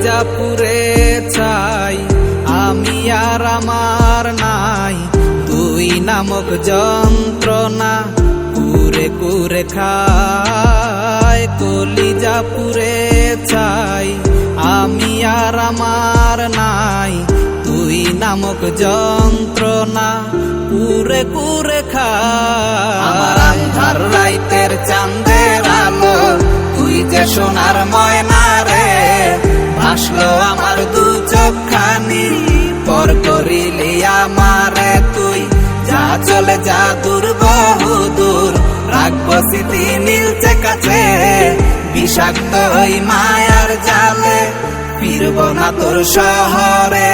কলিজা পুরে ছাই আমি আর আমার নাই, তুই নামক যন্ত্রণা কুরে কুরে খায়। কলিজা পুরে ছাই আমি আর আমার নাই, তুই নামক যন্ত্রণা কুরে কুরে খায়। আমার আন্ধার রাইতের চাঁদের আলো তুই যে সোনার ময়না রে, ভাসলো আমার দু চোখখানি পর করিলি আমারে তুই। যা চলে যা দূর বহু দূর, রাখবো স্মৃতি নীলচে কাছে, বিষাক্ত ওই মায়ার জালে ফিরব না তোর শহরে।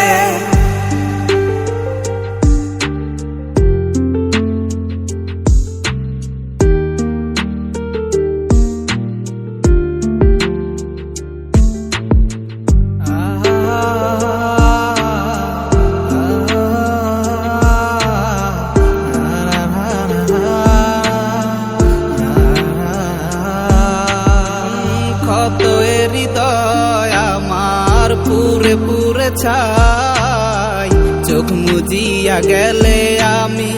হৃদয় আমার পুরে পুরে ছাই, চোখ মুজিয়া গেলে আমি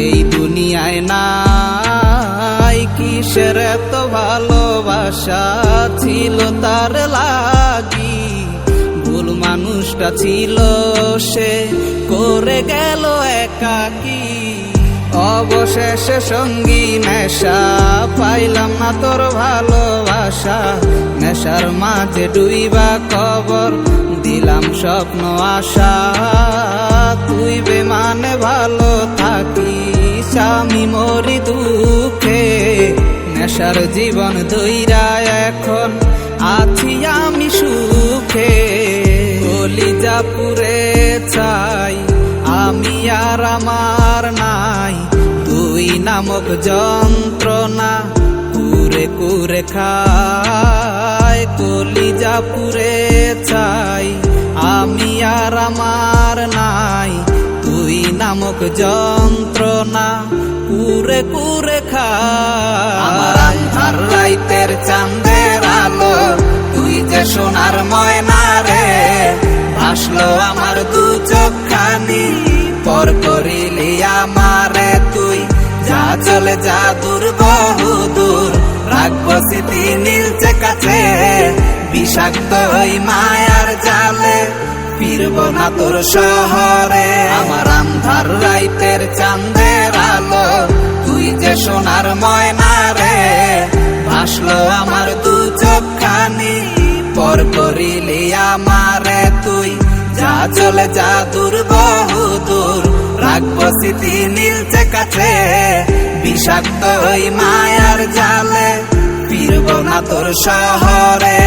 এই দুনিয়ায় নাই। কিসের এত ভালোবাসা ছিল তার লাগি, ভুল মানুষটা ছিল সে করে গেল একাকী। অবশেষে সঙ্গী নেশা পাইলাম না তোর ভালোবাসা, নেশার মাঝে ডুইবা কবর দিলাম স্বপ্ন আশা। তুই বেমানে ভালো থাকিস আমি মরি দুঃখে, নেশার জীবন ধইরা এখন আছি আমি সুখে। কলিজা পুরে ছাই আমি আর আমার নাই, তুই নামক যন্ত্রণা কুরে কুরে খায়। কলিজা পুরে ছাই আমি আর আমার নাই, তুই নামক যন্ত্রণা কুরে কুরে খায়। আমার আন্ধার রাইতের চাঁদের আলো তুই যে সোনার ময়না রে, ভাসলো আমার দু চোখখানি পর করিলি আমারে তুই। যা চলে যা দূর বহু দূর, রাখবো স্মৃতি নীলচে কাছে, বিষাক্ত ওই মায়ার জালে ফিরব না তোর শহরে। আমার আন্ধার রাইতের চাঁদের আলো তুই যে সোনার ময়না রে, ভাসলো আমার দু চোখখানি পর করিলি আমারে তুই। যা চলে যা দূর বহু দূর, রাখবো স্মৃতি নীলচে কাছে, বিষাক্ত ওই মায়ার জালে ফিরব না তোর শহরে।